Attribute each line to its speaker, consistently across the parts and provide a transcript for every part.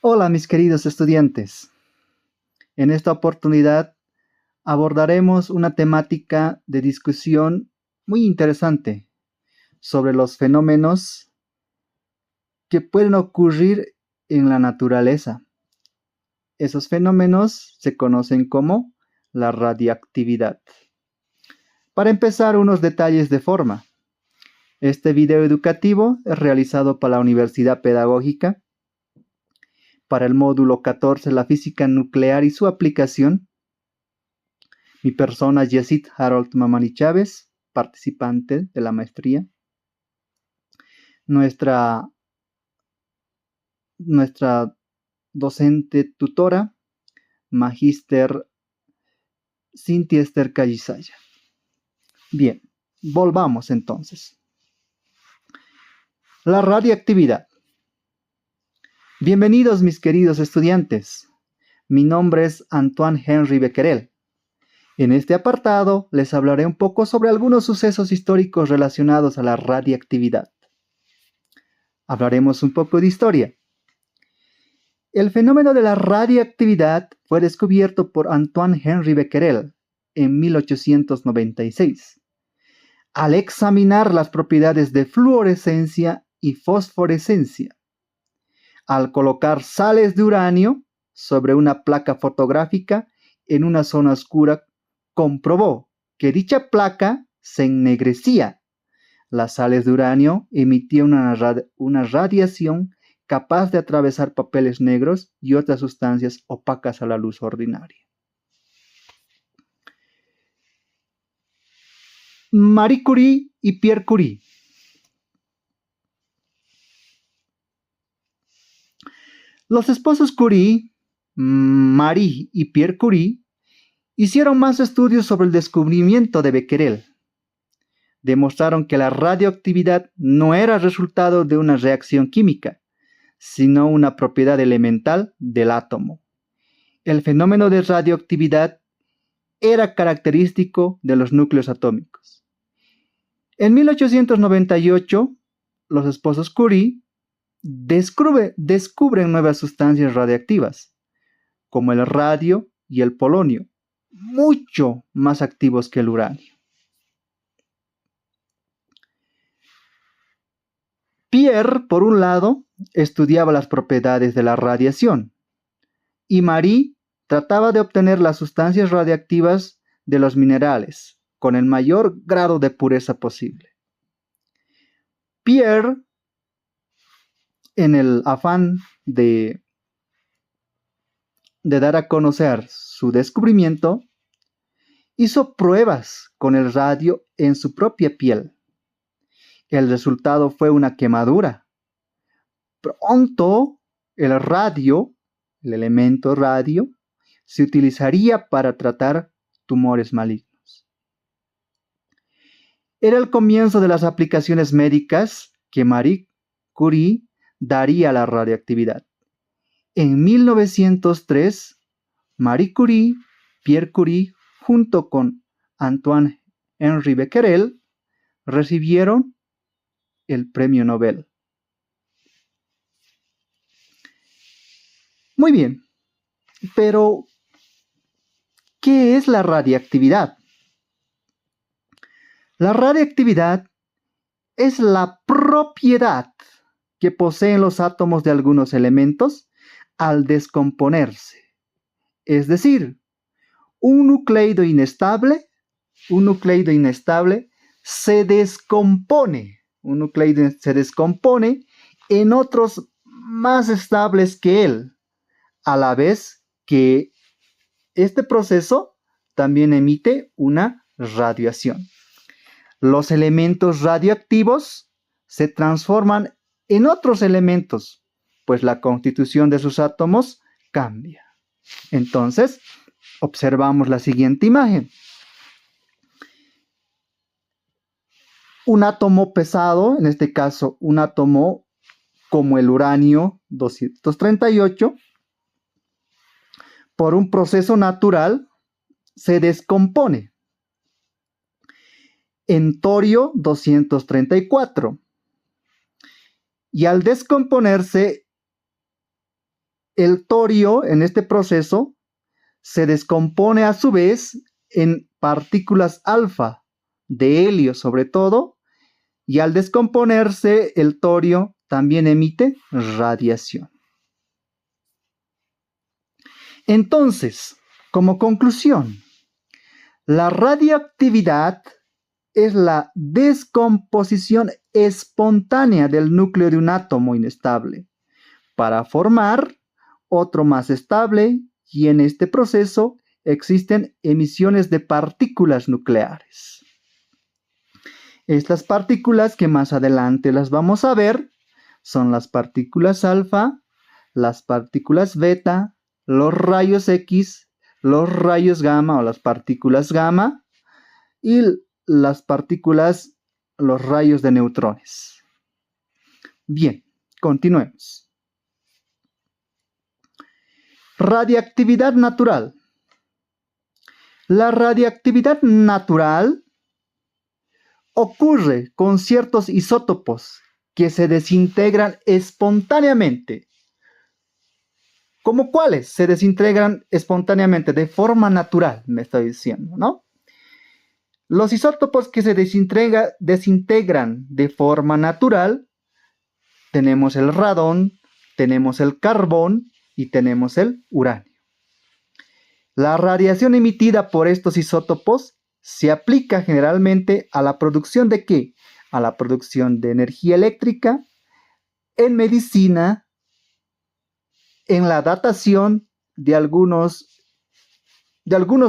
Speaker 1: Hola mis queridos estudiantes. En esta oportunidad abordaremos una temática de discusión muy interesante sobre los fenómenos que pueden ocurrir en la naturaleza. Esos fenómenos se conocen como la radiactividad. Para empezar, unos detalles de forma. Este video educativo es realizado para la Universidad Pedagógica, para el módulo 14, la física nuclear y su aplicación. Mi persona, Yesid Harold Mamani Chávez, participante de la maestría. Nuestra docente tutora, Magíster Cintia Esther Callisaya. Bien, volvamos entonces. La radiactividad. Bienvenidos mis queridos estudiantes. Mi nombre es Antoine Henry Becquerel. En este apartado les hablaré un poco sobre algunos sucesos históricos relacionados a la radiactividad. Hablaremos un poco de historia. El fenómeno de la radiactividad fue descubierto por Antoine Henry Becquerel en 1896, al examinar las propiedades de fluorescencia y fosforescencia. Al colocar sales de uranio sobre una placa fotográfica en una zona oscura, comprobó que dicha placa se ennegrecía. Las sales de uranio emitían una radiación capaz de atravesar papeles negros y otras sustancias opacas a la luz ordinaria. Marie Curie y Pierre Curie. Los esposos Curie, Marie y Pierre Curie, hicieron más estudios sobre el descubrimiento de Becquerel. Demostraron que la radioactividad no era resultado de una reacción química, sino una propiedad elemental del átomo. El fenómeno de radioactividad era característico de los núcleos atómicos. En 1898, los esposos Curie descubren nuevas sustancias radiactivas, como el radio y el polonio, mucho más activos que el uranio. Pierre, por un lado, estudiaba las propiedades de la radiación, y Marie trataba de obtener las sustancias radiactivas de los minerales con el mayor grado de pureza posible. Pierre, en el afán de dar a conocer su descubrimiento, hizo pruebas con el radio en su propia piel. El resultado fue una quemadura. Pronto, el radio, el elemento radio, se utilizaría para tratar tumores malignos. Era el comienzo de las aplicaciones médicas que Marie Curie daría a la radioactividad. En 1903, Marie Curie, Pierre Curie, junto con Antoine Henry Becquerel, recibieron el premio Nobel. Muy bien, pero ¿qué es la radiactividad? La radiactividad es la propiedad que poseen los átomos de algunos elementos al descomponerse. Es decir, un nucleido inestable se descompone. Un nucleido se descompone en otros más estables que él, a la vez que este proceso también emite una radiación. Los elementos radioactivos se transforman en otros elementos, pues la constitución de sus átomos cambia. Entonces, observamos la siguiente imagen. Un átomo pesado, en este caso un átomo como el uranio 238, por un proceso natural se descompone en torio 234 y al descomponerse el torio en este proceso se descompone a su vez en partículas alfa, de helio sobre todo, y al descomponerse el torio también emite radiación. Entonces, como conclusión, la radioactividad es la descomposición espontánea del núcleo de un átomo inestable para formar otro más estable, y en este proceso existen emisiones de partículas nucleares. Estas partículas, que más adelante las vamos a ver, son las partículas alfa, las partículas beta, los rayos X, los rayos gamma o las partículas gamma y las partículas, los rayos de neutrones. Bien, continuemos. Radiactividad natural. La radiactividad natural ocurre con ciertos isótopos que se desintegran espontáneamente. ¿Cómo cuáles se desintegran espontáneamente de forma natural? Me estoy diciendo, ¿no? Los isótopos que se desintegran de forma natural, tenemos el radón, tenemos el carbón y tenemos el uranio. La radiación emitida por estos isótopos se aplica generalmente a la producción ¿de qué? A la producción de energía eléctrica, en medicina, en la datación de algunos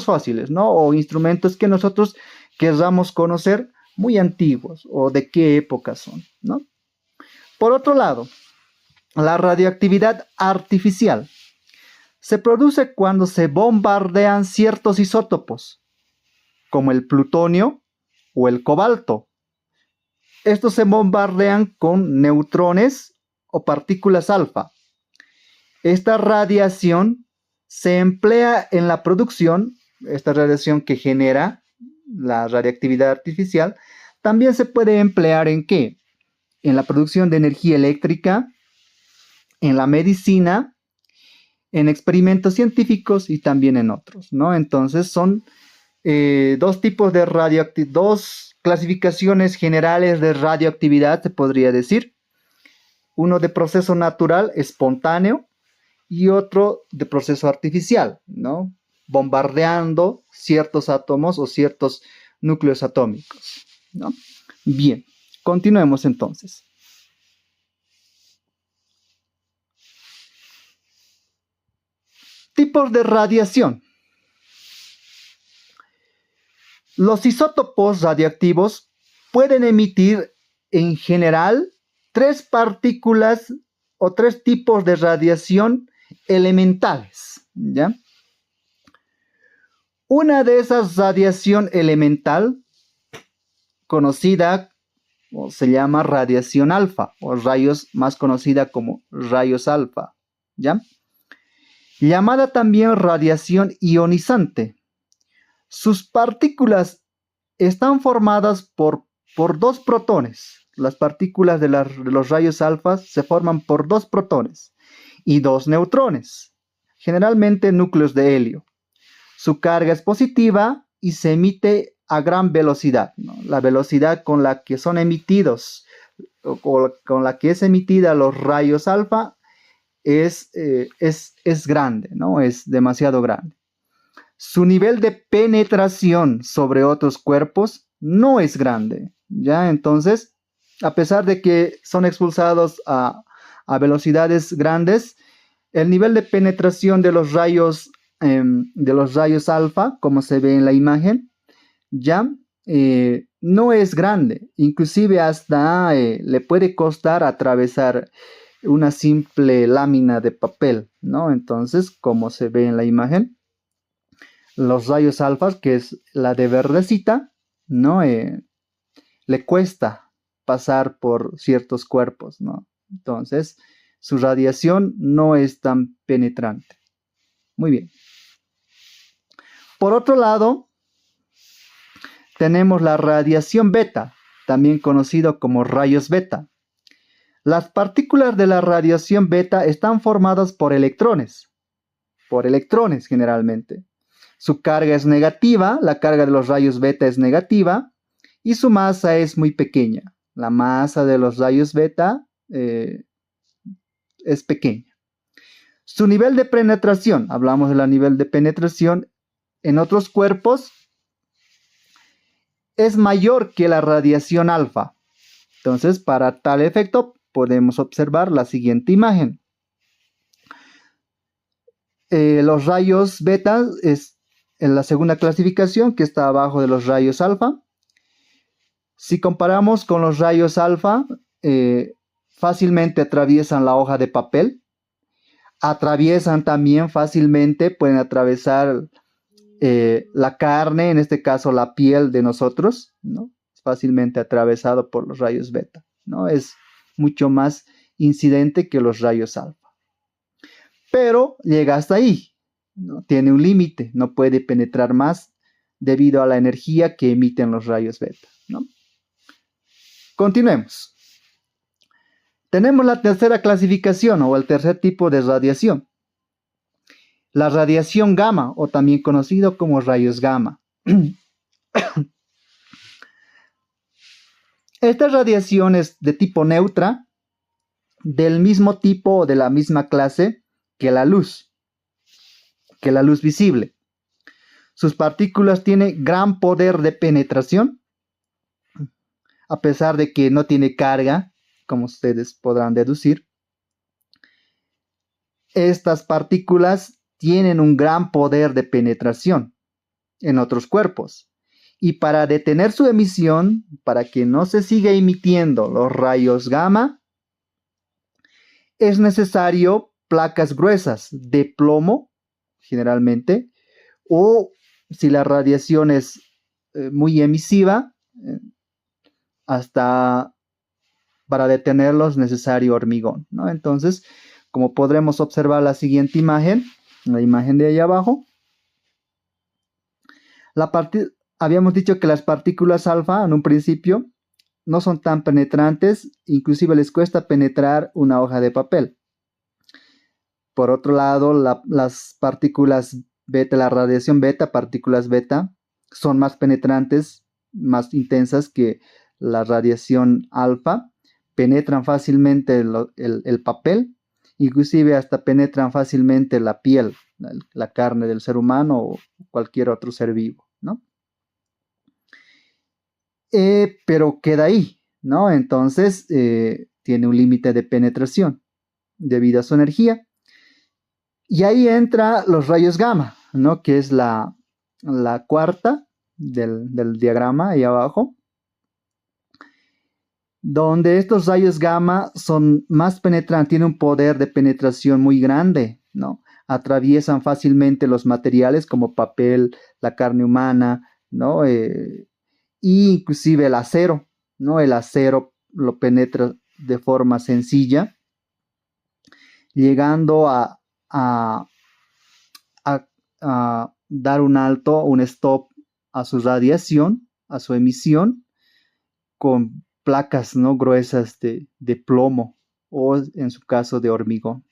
Speaker 1: fósiles, ¿no? O instrumentos que nosotros querramos conocer muy antiguos o de qué época son, ¿no? Por otro lado, la radioactividad artificial se produce cuando se bombardean ciertos isótopos, como el plutonio o el cobalto. Estos se bombardean con neutrones o partículas alfa. Esta radiación se emplea en la producción, esta radiación que genera la radiactividad artificial, también se puede emplear ¿en qué? En la producción de energía eléctrica, en la medicina, en experimentos científicos y también en otros, ¿no? Entonces son dos tipos de radioactividad, dos clasificaciones generales de radioactividad, se podría decir. Uno de proceso natural, espontáneo, y otro de proceso artificial, ¿no? Bombardeando ciertos átomos o ciertos núcleos atómicos, ¿no? Bien, continuemos entonces. Tipos de radiación. Los isótopos radiactivos pueden emitir en general tres partículas o tres tipos de radiación elementales, ¿ya? Una de esas radiación elemental, conocida o se llama radiación alfa, o rayos, más conocida como rayos alfa, ¿ya? Llamada también radiación ionizante. Sus partículas están formadas por dos protones. Las partículas de los rayos alfa se forman por dos protones y dos neutrones, generalmente núcleos de helio. Su carga es positiva y se emite a gran velocidad, ¿no? La velocidad con la que son emitidos o con la que es emitida los rayos alfa es grande, ¿no? Es demasiado grande. Su nivel de penetración sobre otros cuerpos no es grande, ¿ya? Entonces, a pesar de que son expulsados a velocidades grandes, el nivel de penetración de los rayos alfa, como se ve en la imagen, ya no es grande. Inclusive hasta le puede costar atravesar una simple lámina de papel, ¿no? Entonces, como se ve en la imagen, los rayos alfa, que es la de verdecita, ¿no? Le cuesta pasar por ciertos cuerpos, ¿no? Entonces, su radiación no es tan penetrante. Muy bien. Por otro lado, tenemos la radiación beta, también conocido como rayos beta. Las partículas de la radiación beta están formadas por electrones generalmente. Su carga es negativa, la carga de los rayos beta es negativa y su masa es muy pequeña. La masa de los rayos beta es pequeña. Su nivel de penetración, hablamos del nivel de penetración en otros cuerpos, es mayor que la radiación alfa. Entonces, para tal efecto, podemos observar la siguiente imagen. Los rayos beta es en la segunda clasificación, que está abajo de los rayos alfa. Si comparamos con los rayos alfa, fácilmente atraviesan la hoja de papel. Atraviesan también fácilmente, pueden atravesar la carne, en este caso la piel de nosotros, ¿no? Es fácilmente atravesado por los rayos beta, ¿no? Es mucho más incidente que los rayos alfa. Pero llega hasta ahí, ¿no? Tiene un límite, no puede penetrar más debido a la energía que emiten los rayos beta, ¿no? Continuemos. Tenemos la tercera clasificación o el tercer tipo de radiación. La radiación gamma, o también conocido como rayos gamma. Esta radiación es de tipo neutra, del mismo tipo o de la misma clase que la luz visible. Sus partículas tienen gran poder de penetración, a pesar de que no tiene carga, como ustedes podrán deducir. Estas partículas tienen un gran poder de penetración en otros cuerpos. Y para detener su emisión, para que no se siga emitiendo los rayos gamma, es necesario placas gruesas de plomo, generalmente, o si la radiación es muy emisiva, hasta para detenerlos necesario hormigón, ¿no? Entonces, como podremos observar la siguiente imagen, la imagen de ahí abajo, habíamos dicho que las partículas alfa en un principio no son tan penetrantes, inclusive les cuesta penetrar una hoja de papel. Por otro lado, las partículas beta, la radiación beta, partículas beta, son más penetrantes, más intensas que la radiación alfa, penetran fácilmente el papel, inclusive hasta penetran fácilmente la piel, la carne del ser humano o cualquier otro ser vivo, ¿no? Pero queda ahí, ¿no? Entonces, tiene un límite de penetración debido a su energía. Y ahí entra los rayos gamma, ¿no? Que es la cuarta del diagrama ahí abajo, donde estos rayos gamma son más penetrantes, tienen un poder de penetración muy grande, ¿no? Atraviesan fácilmente los materiales como papel, la carne humana, ¿no? Y inclusive el acero, ¿no? El acero lo penetra de forma sencilla, llegando a dar un alto, un stop a su radiación, a su emisión, con placas, ¿no? Gruesas de plomo o en su caso de hormigón.